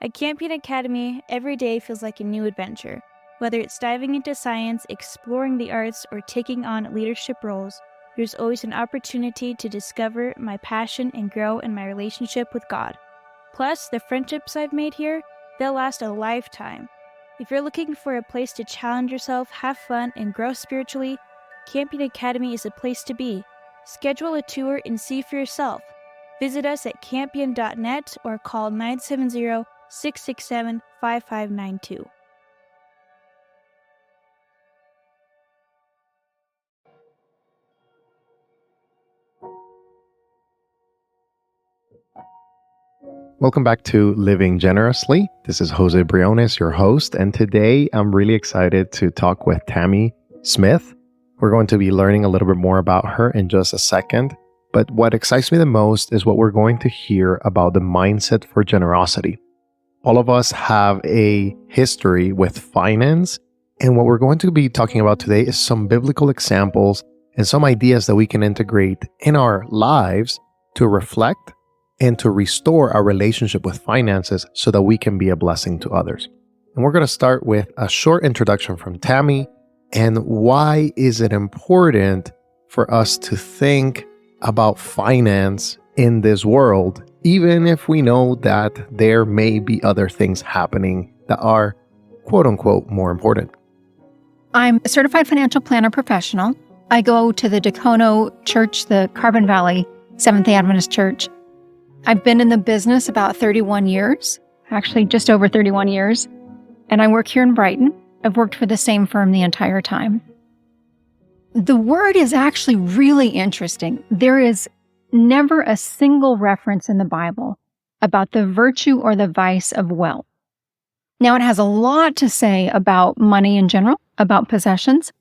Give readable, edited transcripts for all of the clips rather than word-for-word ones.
At Campion Academy, every day feels like a new adventure. Whether it's diving into science, exploring the arts, or taking on leadership roles, there's always an opportunity to discover my passion and grow in my relationship with God. Plus, the friendships I've made here, they'll last a lifetime. If you're looking for a place to challenge yourself, have fun, and grow spiritually, Campion Academy is a place to be. Schedule a tour and see for yourself. Visit us at campion.net or call 970-667-5592. Welcome back to Living Generously. This is Jose Briones, your host, and today I'm really excited to talk with Tammy Smith. We're going to be learning a little bit more about her in just a second, but what excites me the most is what we're going to hear about the mindset for generosity. All of us have a history with finance, and what we're going to be talking about today is some biblical examples and some ideas that we can integrate in our lives to reflect and to restore our relationship with finances so that we can be a blessing to others. And we're going to start with a short introduction from Tammy and why is it important for us to think about finance in this world, even if we know that there may be other things happening that are quote unquote more important. I'm a certified financial planner professional. I go to the Dacono Church, the Carbon Valley Seventh-day Adventist Church. I've been in the business about 31 years, actually just over 31 years, and I work here in Brighton. I've worked for the same firm the entire time. The word is actually really interesting. There is never a single reference in the Bible about the virtue or the vice of wealth. Now, it has a lot to say about money in general, about possessions,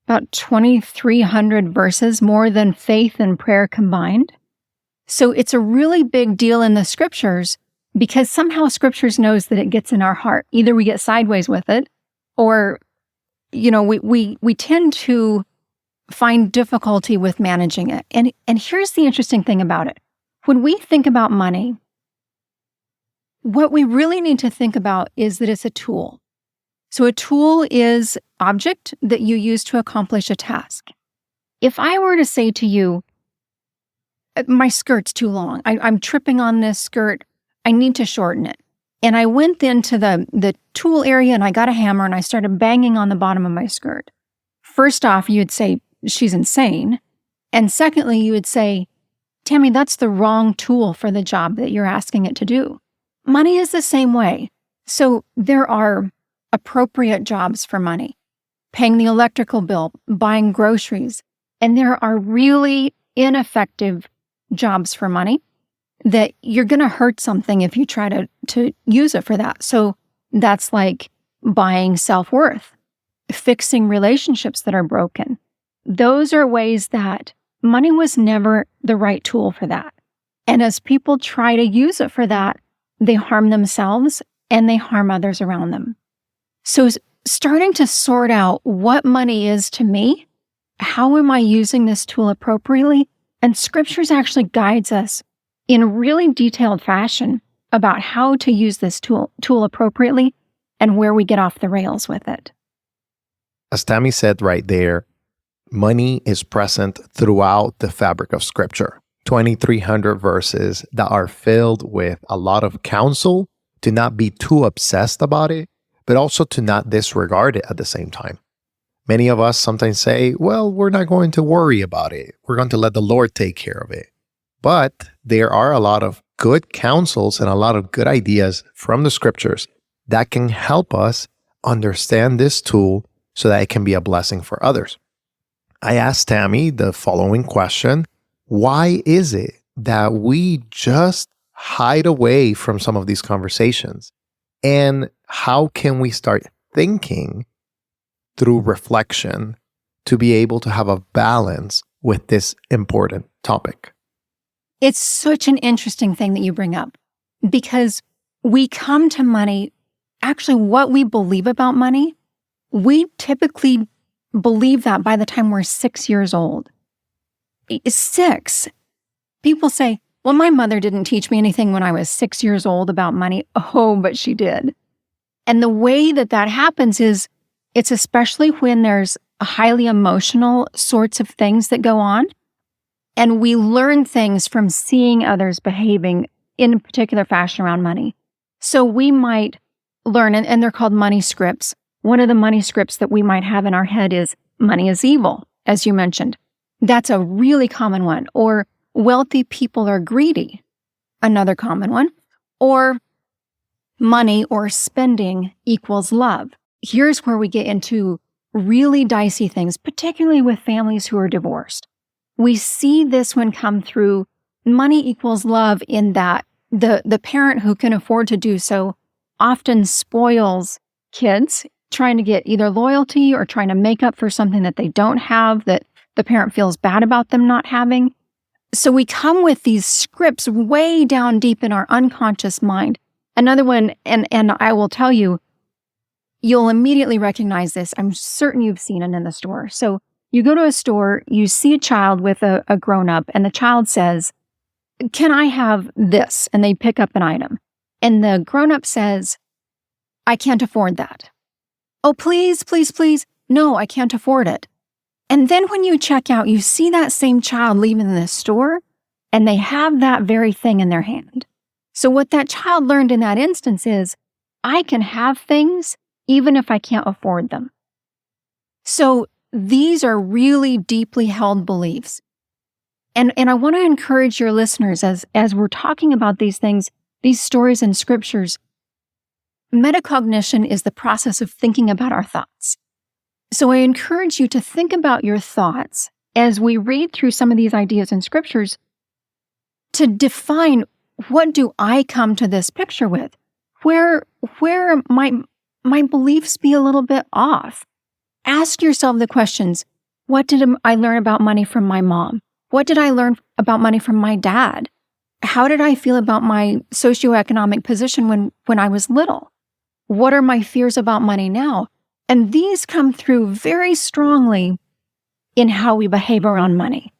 about 2,300 verses, more than faith and prayer combined. So it's a really big deal in the scriptures because somehow scriptures knows that it gets in our heart. Either we get sideways with it or, we tend to find difficulty with managing it. And here's the interesting thing about it. When we think about money, what we really need to think about is that it's a tool. So a tool is object that you use to accomplish a task. If I were to say to you, my skirt's too long. I'm tripping on this skirt. I need to shorten it. And I went into the tool area and I got a hammer and I started banging on the bottom of my skirt. First off, you'd say, she's insane. And secondly, you would say, Tammy, that's the wrong tool for the job that you're asking it to do. Money is the same way. So there are appropriate jobs for money. Paying the electrical bill, buying groceries. And there are really ineffective jobs for money that you're going to hurt something if you try to use it for that. So that's like buying self-worth, fixing relationships that are broken. Those are ways that money was never the right tool for that. And as people try to use it for that, they harm themselves and they harm others around them. So starting to sort out what money is to me, how am I using this tool appropriately? And scriptures actually guides us in a really detailed fashion about how to use this tool appropriately and where we get off the rails with it. As Tammy said right there, money is present throughout the fabric of scripture. 2,300 verses that are filled with a lot of counsel to not be too obsessed about it, but also to not disregard it at the same time. Many of us sometimes say, well, we're not going to worry about it. We're going to let the Lord take care of it. But there are a lot of good counsels and a lot of good ideas from the scriptures that can help us understand this tool so that it can be a blessing for others. I asked Tammy the following question: why is it that we just hide away from some of these conversations? And how can we start thinking through reflection to be able to have a balance with this important topic? It's such an interesting thing that you bring up because we come to money, actually what we believe about money, we typically believe that by the time we're 6 years old. 6. People say, Well, my mother didn't teach me anything when I was 6 years old about money. Oh, but she did. And the way that happens is it's especially when there's highly emotional sorts of things that go on. And we learn things from seeing others behaving in a particular fashion around money. So we might learn, and they're called money scripts. One of the money scripts that we might have in our head is money is evil, as you mentioned. That's a really common one. Or wealthy people are greedy, another common one. Or money or spending equals love. Here's where we get into really dicey things, particularly with families who are divorced. We see this one come through money equals love in that the parent who can afford to do so often spoils kids, trying to get either loyalty or trying to make up for something that they don't have that the parent feels bad about them not having. So we come with these scripts way down deep in our unconscious mind. Another one, and I will tell you, you'll immediately recognize this. I'm certain you've seen it in the store. So you go to a store, you see a child with a grown-up, and the child says, "Can I have this?" And they pick up an item. And the grown-up says, "I can't afford that." "Oh, please, please, please." "No, I can't afford it." And then when you check out, you see that same child leaving the store, and they have that very thing in their hand. So what that child learned in that instance is, I can have things even if I can't afford them. So these are really deeply held beliefs. And I want to encourage your listeners as we're talking about these things, these stories and scriptures, metacognition is the process of thinking about our thoughts. So I encourage you to think about your thoughts as we read through some of these ideas in scriptures to define, what do I come to this picture with? Where might my beliefs be a little bit off? Ask yourself the questions, what did I learn about money from my mom? What did I learn about money from my dad? How did I feel about my socioeconomic position when I was little? What are my fears about money now? And these come through very strongly in how we behave around money.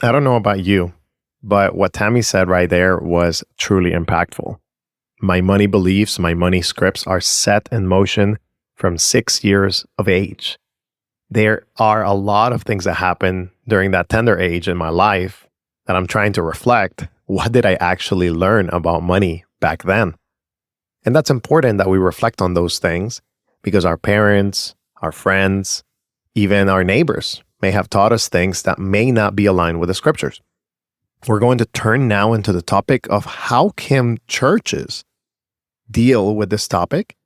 I don't know about you, but what Tammy said right there was truly impactful. My money beliefs, my money scripts are set in motion from 6 years of age. There are a lot of things that happen during that tender age in my life that I'm trying to reflect. What did I actually learn about money back then? And that's important that we reflect on those things because our parents, our friends, even our neighbors may have taught us things that may not be aligned with the scriptures. We're going to turn now into the topic of how can churches deal with this topic,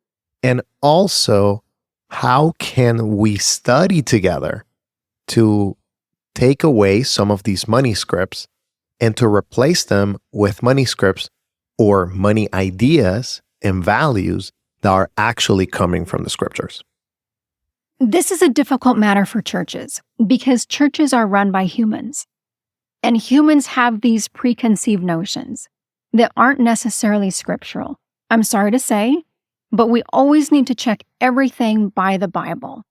and also how can we study together to take away some of these money scripts and to replace them with money scripts or money ideas and values that are actually coming from the scriptures. This is a difficult matter for churches because churches are run by humans. And humans have these preconceived notions that aren't necessarily scriptural. I'm sorry to say, but we always need to check everything by the Bible.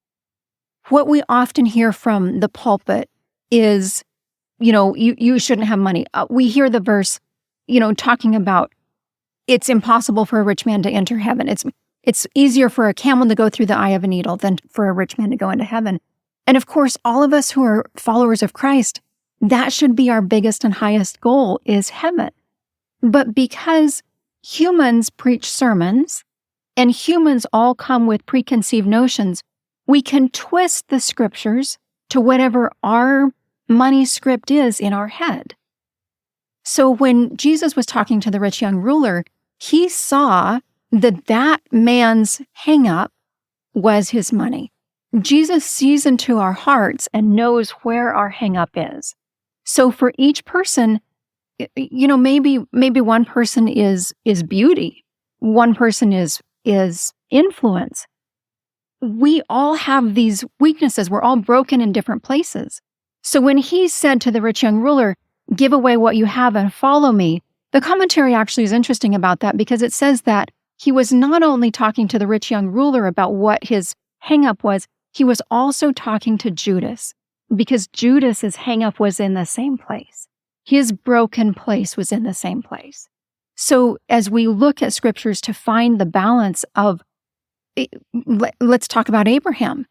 What we often hear from the pulpit is, you shouldn't have money. We hear the verse, talking about it's impossible for a rich man to enter heaven. It's easier for a camel to go through the eye of a needle than for a rich man to go into heaven. And of course, all of us who are followers of Christ, that should be our biggest and highest goal is heaven. But because humans preach sermons and humans all come with preconceived notions, we can twist the scriptures to whatever our money script is in our head. So when Jesus was talking to the rich young ruler, he saw that man's hang-up was his money. Jesus sees into our hearts and knows where our hang-up is. So for each person, maybe one person is beauty, one person is influence. We all have these weaknesses. We're all broken in different places. So when he said to the rich young ruler, "Give away what you have and follow me," the commentary actually is interesting about that because it says that he was not only talking to the rich young ruler about what his hang-up was, he was also talking to Judas because Judas's hang-up was in the same place. his broken place was in the same place. So as we look at scriptures to find the balance of, let's talk about Abraham.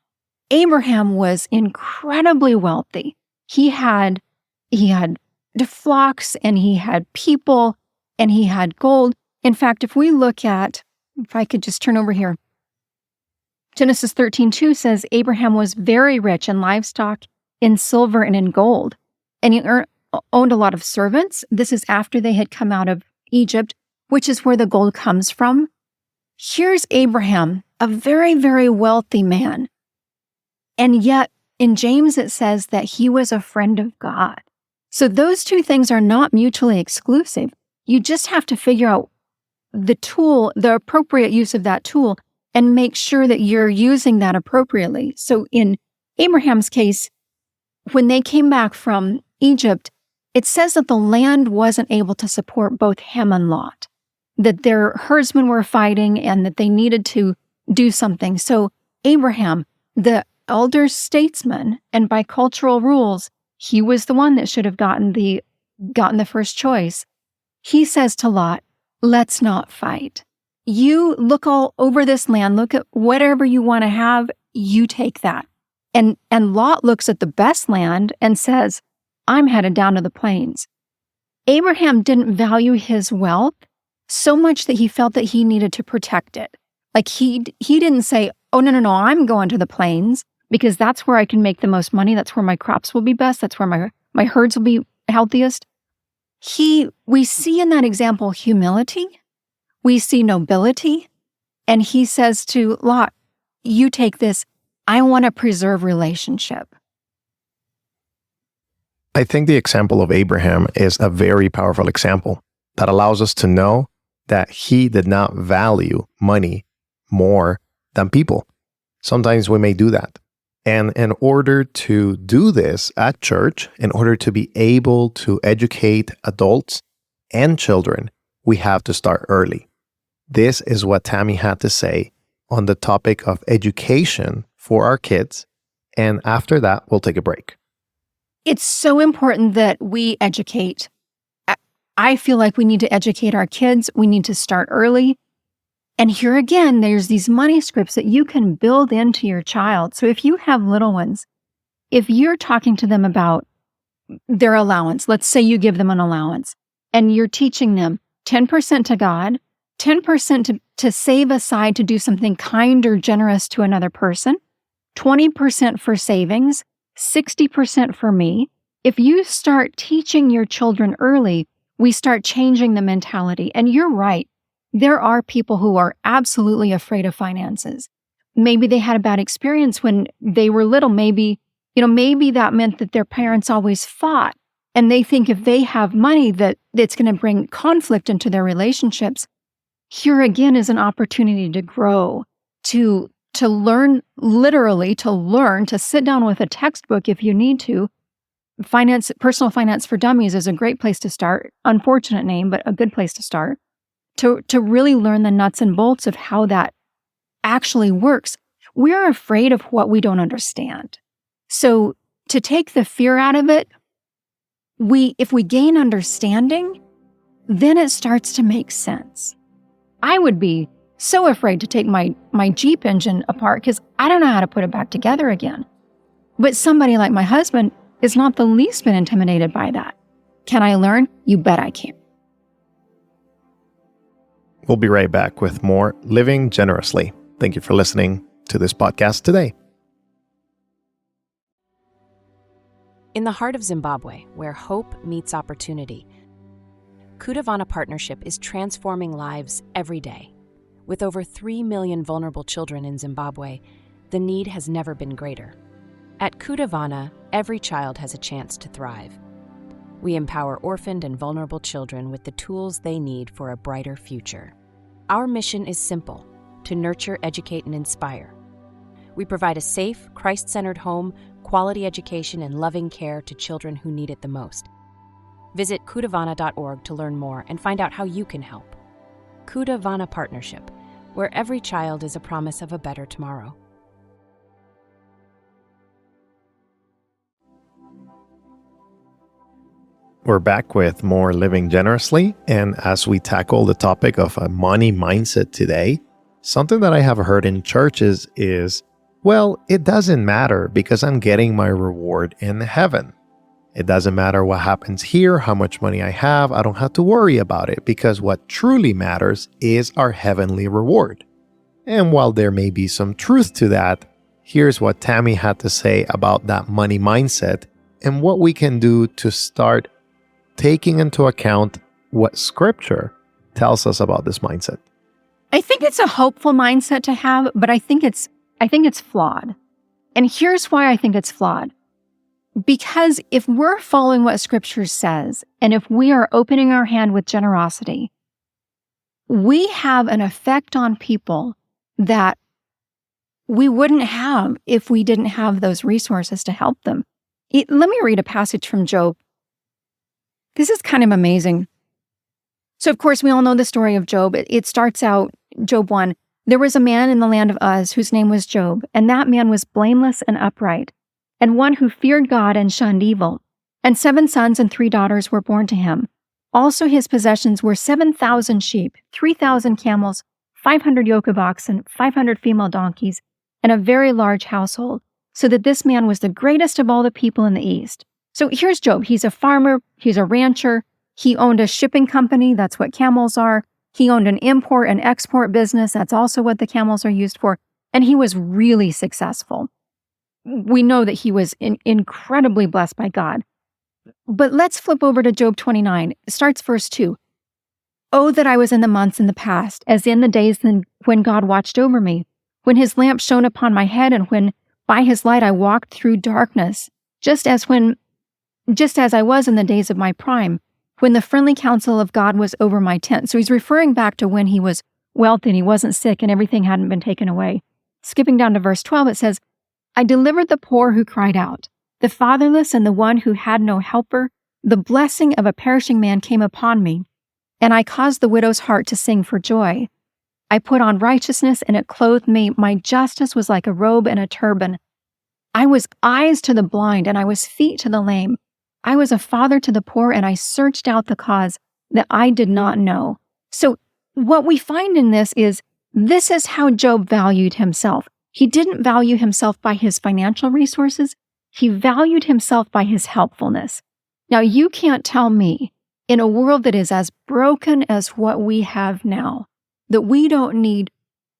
Abraham was incredibly wealthy. He had the flocks, and he had people, and he had gold. In fact, if we look at, if I could just turn over here, Genesis 13:2 says Abraham was very rich in livestock, in silver, and in gold. And he owned a lot of servants. This is after they had come out of Egypt, which is where the gold comes from. Here's Abraham, a very, very wealthy man. And yet, in James, it says that he was a friend of God. So those two things are not mutually exclusive. You just have to figure out the tool, the appropriate use of that tool, and make sure that you're using that appropriately. So in Abraham's case, when they came back from Egypt, it says that the land wasn't able to support both him and Lot, that their herdsmen were fighting and that they needed to do something. So Abraham, the elder statesman, and by cultural rules, he was the one that should have gotten the first choice. He says to Lot, let's not fight. You look all over this land, look at whatever you want to have, you take that. And Lot looks at the best land and says, I'm headed down to the plains. Abraham didn't value his wealth so much that he felt that he needed to protect it. Like he didn't say, oh, no, I'm going to the plains because that's where I can make the most money. That's where my crops will be best. That's where my herds will be healthiest. We see in that example humility. We see nobility. And he says to Lot, you take this. I want to preserve relationship. I think the example of Abraham is a very powerful example that allows us to know that he did not value money more than people. Sometimes we may do that. And in order to do this at church, in order to be able to educate adults and children, we have to start early. This is what Tammy had to say on the topic of education for our kids. And after that, we'll take a break. It's so important that we educate. I feel like we need to educate our kids. We need to start early. And here again, there's these money scripts that you can build into your child. So if you have little ones, if you're talking to them about their allowance, let's say you give them an allowance, and you're teaching them 10% to God, 10% to save aside to do something kind or generous to another person, 20% for savings, 60% for me. If you start teaching your children early, we start changing the mentality. And you're right. There are people who are absolutely afraid of finances. Maybe they had a bad experience when they were little. Maybe that meant that their parents always fought. And they think if they have money that it's going to bring conflict into their relationships. Here again is an opportunity to grow, to learn, literally to learn, to sit down with a textbook if you need to. Personal Finance for Dummies is a great place to start. Unfortunate name, but a good place to start. To really learn the nuts and bolts of how that actually works. We're afraid of what we don't understand. So to take the fear out of it, if we gain understanding, then it starts to make sense. I would be so afraid to take my Jeep engine apart because I don't know how to put it back together again. But somebody like my husband is not the least bit intimidated by that. Can I learn? You bet I can. We'll be right back with more Living Generously. Thank you for listening to this podcast today. In the heart of Zimbabwe, where hope meets opportunity, Cultivating Partnership is transforming lives every day. With over 3 million vulnerable children in Zimbabwe, the need has never been greater. At Cultivating, every child has a chance to thrive. We empower orphaned and vulnerable children with the tools they need for a brighter future. Our mission is simple: to nurture, educate, and inspire. We provide a safe, Christ-centered home, quality education, and loving care to children who need it the most. Visit cultivating.org to learn more and find out how you can help. Cultivating Partnership, where every child is a promise of a better tomorrow. We're back with more Living Generously. And as we tackle the topic of a money mindset today, something that I have heard in churches is, well, it doesn't matter because I'm getting my reward in heaven. It doesn't matter what happens here, how much money I have. I don't have to worry about it because what truly matters is our heavenly reward. And while there may be some truth to that, here's what Tammy had to say about that money mindset and what we can do to start taking into account what Scripture tells us about this mindset. I think it's a hopeful mindset to have, but I think it's flawed. And here's why I think it's flawed. Because if we're following what Scripture says, and if we are opening our hand with generosity, we have an effect on people that we wouldn't have if we didn't have those resources to help them. Let me read a passage from Job. This is kind of amazing. So, of course, we all know the story of Job. It starts out, Job 1, there was a man in the land of Uz whose name was Job, and that man was blameless and upright, and one who feared God and shunned evil. And 7 sons and 3 daughters were born to him. Also his possessions were 7,000 sheep, 3,000 camels, 500 yoke of oxen, 500 female donkeys, and a very large household, so that this man was the greatest of all the people in the East. So here's Job. He's a farmer. He's a rancher. He owned a shipping company. That's what camels are. He owned an import and export business. That's also what the camels are used for. And he was really successful. We know that he was incredibly blessed by God. But let's flip over to Job 29. It starts verse 2. Oh, that I was in the months in the past, as in the days when God watched over me, when his lamp shone upon my head, and when by his light I walked through darkness, just as I was in the days of my prime, when the friendly counsel of God was over my tent. So he's referring back to when he was wealthy and he wasn't sick and everything hadn't been taken away. Skipping down to verse 12, it says, I delivered the poor who cried out, the fatherless and the one who had no helper. The blessing of a perishing man came upon me, and I caused the widow's heart to sing for joy. I put on righteousness, and it clothed me. My justice was like a robe and a turban. I was eyes to the blind, and I was feet to the lame. I was a father to the poor, and I searched out the cause that I did not know. So what we find in this is how Job valued himself. He didn't value himself by his financial resources. He valued himself by his helpfulness. Now, you can't tell me, in a world that is as broken as what we have now, that we don't need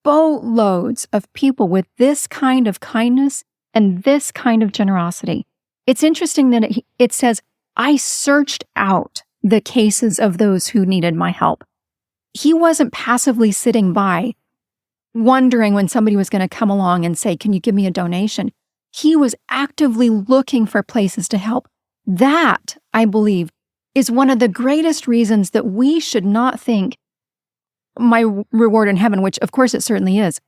boatloads of people with this kind of kindness and this kind of generosity. It's interesting that it says, I searched out the cases of those who needed my help. He wasn't passively sitting by, wondering when somebody was going to come along and say, can you give me a donation? He was actively looking for places to help. That, I believe, is one of the greatest reasons that we should not think my reward in heaven, which of course it certainly is,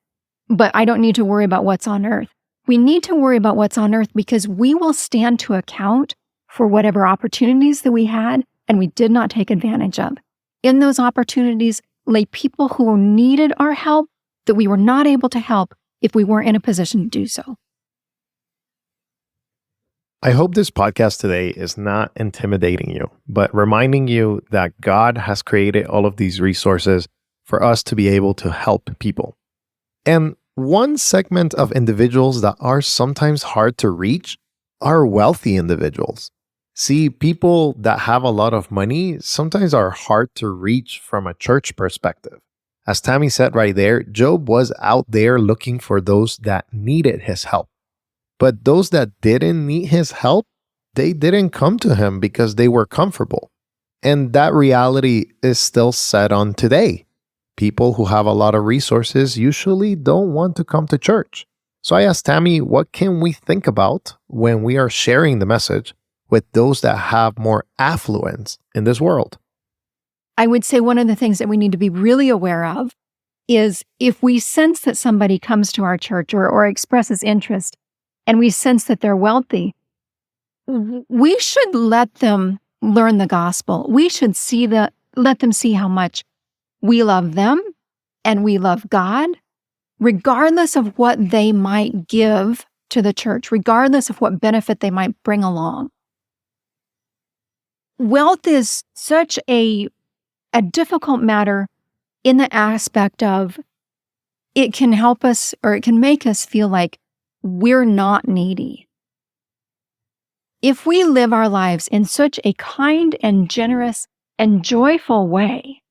but I don't need to worry about what's on earth. We need to worry about what's on earth because we will stand to account for whatever opportunities that we had and we did not take advantage of. In those opportunities lay people who needed our help that we were not able to help if we weren't in a position to do so. I hope this podcast today is not intimidating you, but reminding you that God has created all of these resources for us to be able to help people. And one segment of individuals that are sometimes hard to reach are wealthy individuals. See, people that have a lot of money sometimes are hard to reach from a church perspective. As Tammy said right there, Job was out there looking for those that needed his help. But those that didn't need his help, they didn't come to him because they were comfortable. And that reality is still set on today. People who have a lot of resources usually don't want to come to church. So I asked Tammy, what can we think about when we are sharing the message with those that have more affluence in this world? I would say one of the things that we need to be really aware of is if we sense that somebody comes to our church or expresses interest and we sense that they're wealthy, we should let them learn the gospel. We should let them see how much we love them and we love God, regardless of what they might give to the church, regardless of what benefit they might bring along. wealth is such a difficult matter in the aspect of it can help us, or it can make us feel like we're not needy. If we live our lives in such a kind and generous and joyful way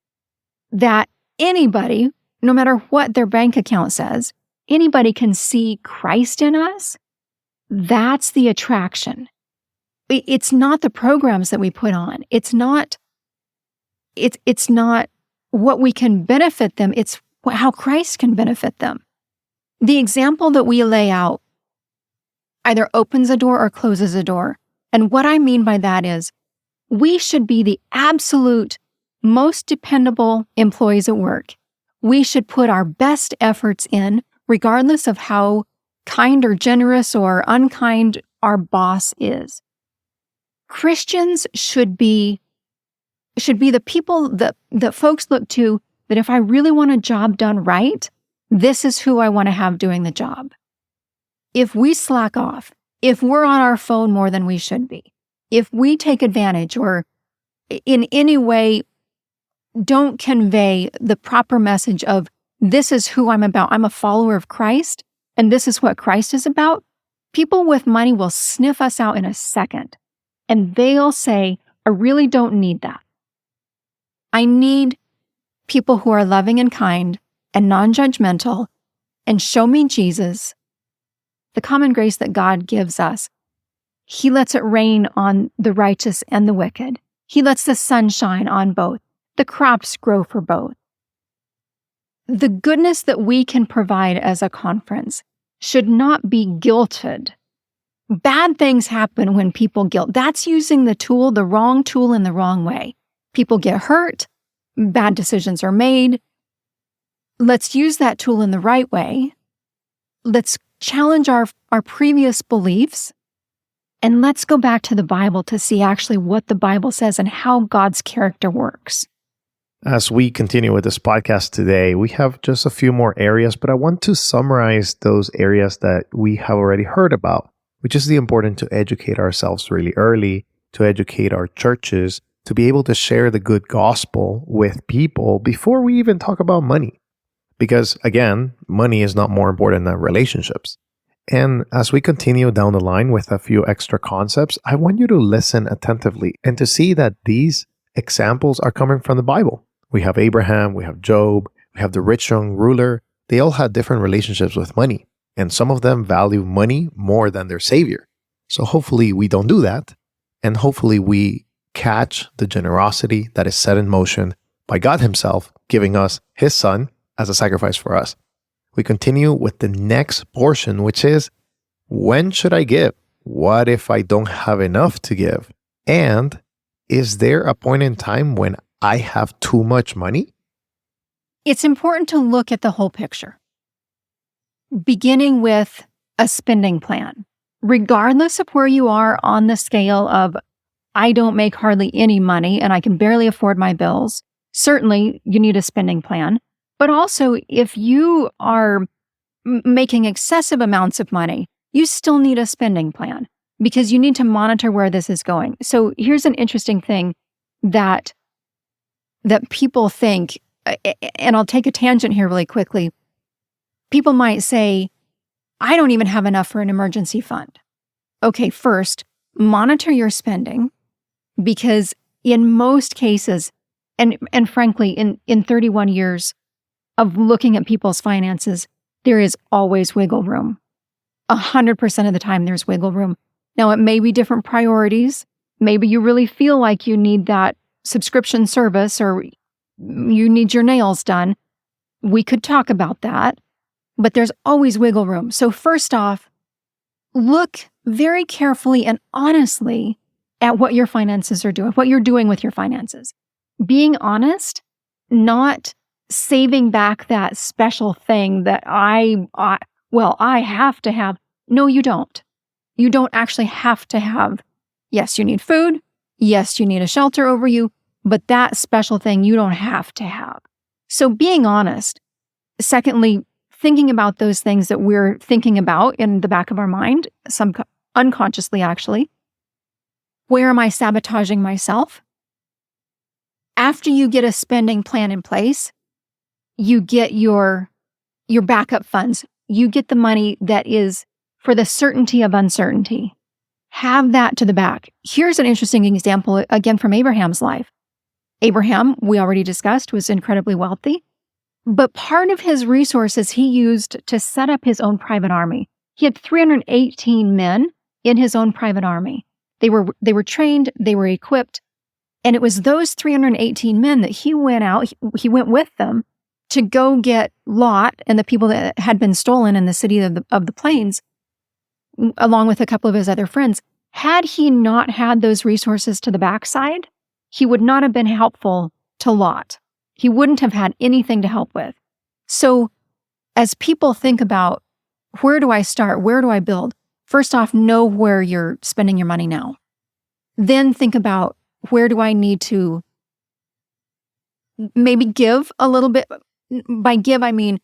that anybody, no matter what their bank account says, anybody can see Christ in us, that's the attraction. It's not the programs that we put on. It's not what we can benefit them. It's how Christ can benefit them. The example that we lay out either opens a door or closes a door. And what I mean by that is we should be the absolute most dependable employees at work. We should put our best efforts in, regardless of how kind or generous or unkind our boss is. Christians should be the people that folks look to, that if I really want a job done right, this is who I want to have doing the job. If we slack off, if we're on our phone more than we should be, if we take advantage or in any way don't convey the proper message of this is who I'm about, I'm a follower of Christ, and this is what Christ is about, people with money will sniff us out in a second. And they'll say, I really don't need that. I need people who are loving and kind and non-judgmental and show me Jesus, the common grace that God gives us. He lets it rain on the righteous and the wicked. He lets the sun shine on both. The crops grow for both. The goodness that we can provide as a conference should not be guilted. Bad things happen when people guilt. That's using the wrong tool in the wrong way. People get hurt. Bad decisions are made. Let's use that tool in the right way. Let's challenge our previous beliefs. And let's go back to the Bible to see actually what the Bible says and how God's character works. As we continue with this podcast today, we have just a few more areas, but I want to summarize those areas that we have already heard about, which is the important to educate ourselves really early, to educate our churches, to be able to share the good gospel with people before we even talk about money. Because again, money is not more important than relationships. And as we continue down the line with a few extra concepts, I want you to listen attentively and to see that these examples are coming from the Bible. We have Abraham, we have Job, we have the rich young ruler. They all had different relationships with money, and some of them value money more than their Savior. So hopefully we don't do that, and hopefully we catch the generosity that is set in motion by God Himself giving us His Son as a sacrifice for us. We continue with the next portion, which is, when should I give? What if I don't have enough to give? And is there a point in time when I have too much money? It's important to look at the whole picture, beginning with a spending plan. Regardless of where you are on the scale of, I don't make hardly any money and I can barely afford my bills, certainly you need a spending plan. But also, if you are making excessive amounts of money, you still need a spending plan because you need to monitor where this is going. So here's an interesting thing that people think, and I'll take a tangent here really quickly. People might say, I don't even have enough for an emergency fund. Okay, first, monitor your spending, because in most cases, and frankly, in 31 years of looking at people's finances, there is always wiggle room. 100% of the time there's wiggle room. Now, it may be different priorities. Maybe you really feel like you need that subscription service or you need your nails done. We could talk about that, but there's always wiggle room. So first off, look very carefully and honestly at what your finances are doing, what you're doing with your finances. Being honest, not saving back that special thing that I have to have. No, you don't. You don't actually have to have. Yes, you need food. Yes, you need a shelter over you, but that special thing you don't have to have. So being honest. Secondly, thinking about those things that we're thinking about in the back of our mind, some unconsciously actually. Where am I sabotaging myself? After you get a spending plan in place, you get your backup funds. You get the money that is for the certainty of uncertainty. Have that to the back. Here's an interesting example, again, from Abraham's life. Abraham, we already discussed, was incredibly wealthy, but part of his resources he used to set up his own private army. He had 318 men in his own private army. They were trained, they were equipped, and it was those 318 men that he went with them to go get Lot and the people that had been stolen in the city of the plains, along with a couple of his other friends. Had he not had those resources to the backside, he would not have been helpful to Lot. He wouldn't have had anything to help with. So as people think about, where do I start? Where do I build? First off, know where you're spending your money now. Then think about, where do I need to maybe give a little bit? By give, I mean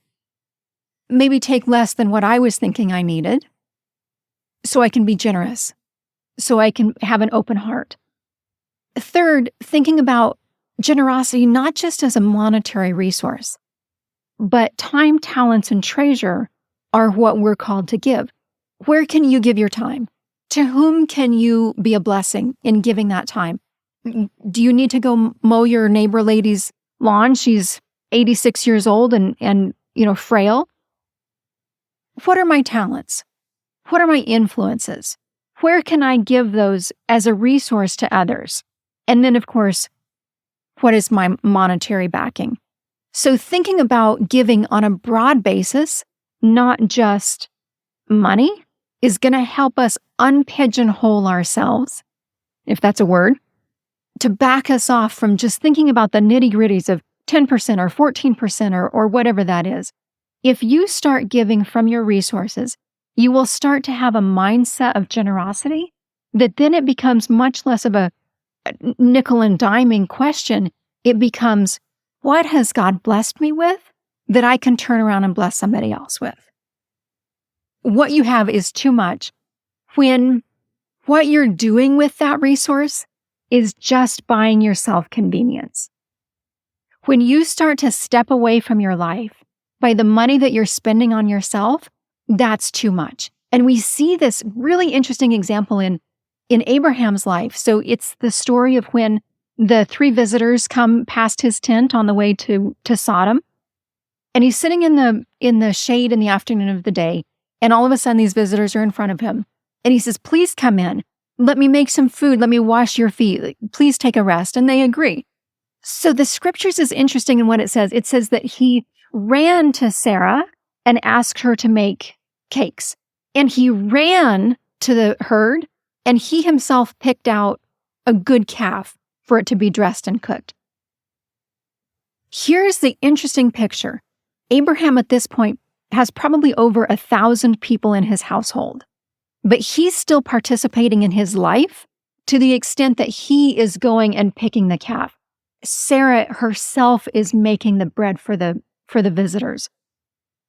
maybe take less than what I was thinking I needed so I can be generous, so I can have an open heart. Third, thinking about generosity not just as a monetary resource, but time, talents, and treasure are what we're called to give. Where can you give your time? To whom can you be a blessing in giving that time? Do you need to go mow your neighbor lady's lawn? She's 86 years old and frail. What are my talents? What are my influences? Where can I give those as a resource to others? And then, of course, what is my monetary backing? So thinking about giving on a broad basis, not just money, is going to help us unpigeonhole ourselves, if that's a word, to back us off from just thinking about the nitty-gritties of 10% or 14% or whatever that is. If you start giving from your resources, you will start to have a mindset of generosity that then it becomes much less of a nickel and diming question. It becomes, what has God blessed me with that I can turn around and bless somebody else with? What you have is too much when what you're doing with that resource is just buying yourself convenience. When you start to step away from your life by the money that you're spending on yourself, that's too much. And we see this really interesting example in Abraham's life. So it's the story of when the 3 visitors come past his tent on the way to Sodom. And he's sitting in the shade in the afternoon of the day. And all of a sudden, these visitors are in front of him. And he says, please come in. Let me make some food. Let me wash your feet. Please take a rest. And they agree. So the scriptures is interesting in what it says. It says that he ran to Sarah and asked her to make cakes. And he ran to the herd and he himself picked out a good calf for it to be dressed and cooked. Here's the interesting picture. Abraham at this point has probably over 1,000 people in his household, but he's still participating in his life to the extent that he is going and picking the calf. Sarah herself is making the bread for the visitors.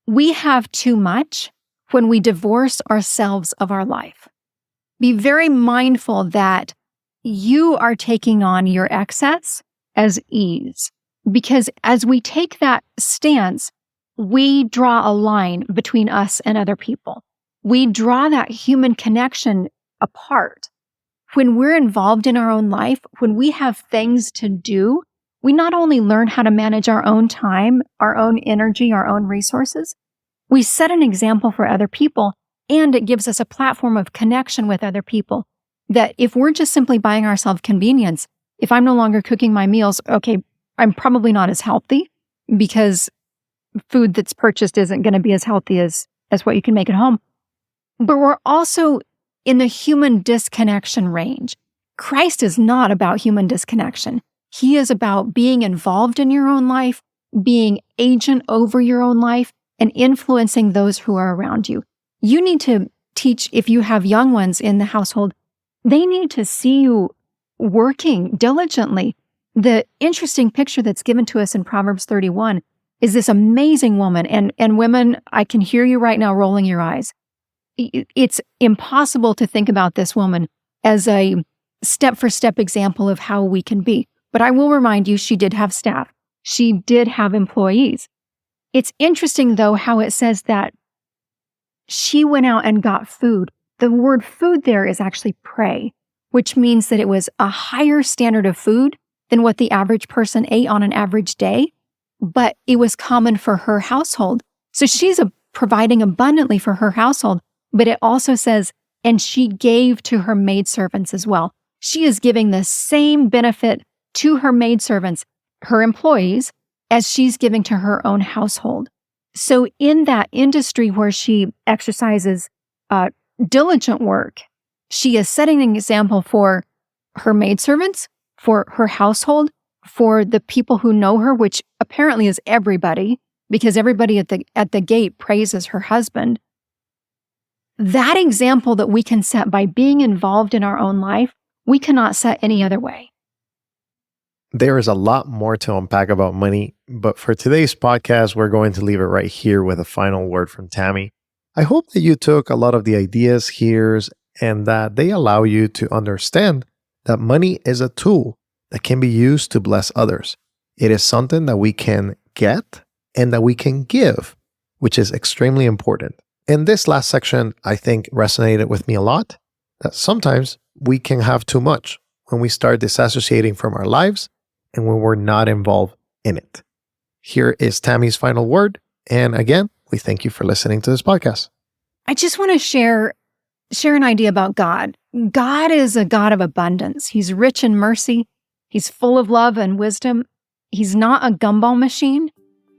We have too much when we divorce ourselves of our life. Be very mindful that you are taking on your excess as ease, because as we take that stance, we draw a line between us and other people. We draw that human connection apart. When we're involved in our own life, when we have things to do, we not only learn how to manage our own time, our own energy, our own resources, we set an example for other people, and it gives us a platform of connection with other people. That if we're just simply buying ourselves convenience, if I'm no longer cooking my meals, okay, I'm probably not as healthy because food that's purchased isn't going to be as healthy as what you can make at home. But we're also in the human disconnection range. Christ is not about human disconnection. He is about being involved in your own life, being agent over your own life, and influencing those who are around you. You need to teach, if you have young ones in the household, they need to see you working diligently. The interesting picture that's given to us in Proverbs 31 is this amazing woman. And women, I can hear you right now rolling your eyes. It's impossible to think about this woman as a step-for-step example of how we can be. But I will remind you, she did have staff. She did have employees. It's interesting, though, how it says that she went out and got food. The word food there is actually pray, which means that it was a higher standard of food than what the average person ate on an average day, but it was common for her household. So she's providing abundantly for her household, but it also says, and she gave to her maidservants as well. She is giving the same benefit to her maidservants, her employees, as she's giving to her own household. So in that industry where she exercises diligent work, she is setting an example for her maidservants, for her household, for the people who know her, which apparently is everybody, because everybody at the gate praises her husband. That example that we can set by being involved in our own life, we cannot set any other way. There is a lot more to unpack about money, but for today's podcast, we're going to leave it right here with a final word from Tammy. I hope that you took a lot of the ideas here and that they allow you to understand that money is a tool that can be used to bless others. It is something that we can get and that we can give, which is extremely important. And this last section, I think, resonated with me a lot, that sometimes we can have too much when we start disassociating from our lives and when we're not involved in it. Here is Tammy's final word. And again, we thank you for listening to this podcast. I just want to share an idea about God. God is a God of abundance. He's rich in mercy. He's full of love and wisdom. He's not a gumball machine,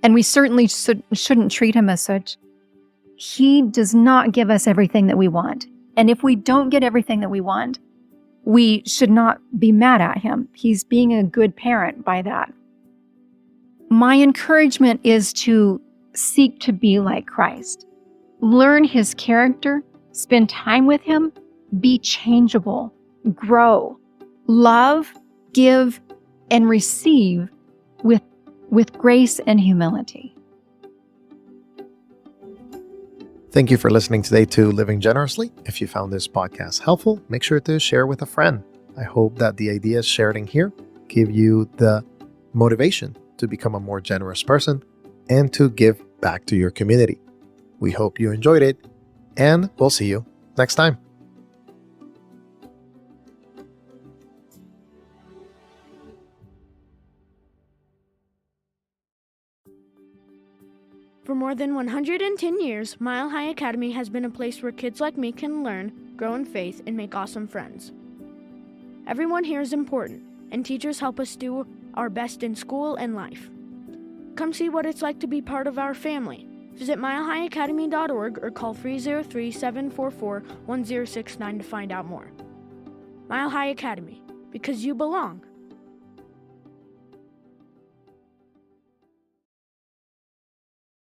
and we certainly shouldn't treat him as such. He does not give us everything that we want. And if we don't get everything that we want, we should not be mad at him. He's being a good parent by that. My encouragement is to seek to be like Christ. Learn his character, spend time with him, be changeable, grow, love, give, and receive with grace and humility. Thank you for listening today to Living Generously. If you found this podcast helpful, make sure to share with a friend. I hope that the ideas shared in here give you the motivation to become a more generous person and to give back to your community. We hope you enjoyed it, and we'll see you next time. For more than 110 years, Mile High Academy has been a place where kids like me can learn, grow in faith, and make awesome friends. Everyone here is important, and teachers help us do our best in school and life. Come see what it's like to be part of our family. Visit milehighacademy.org or call 303-744-1069 to find out more. Mile High Academy, because you belong.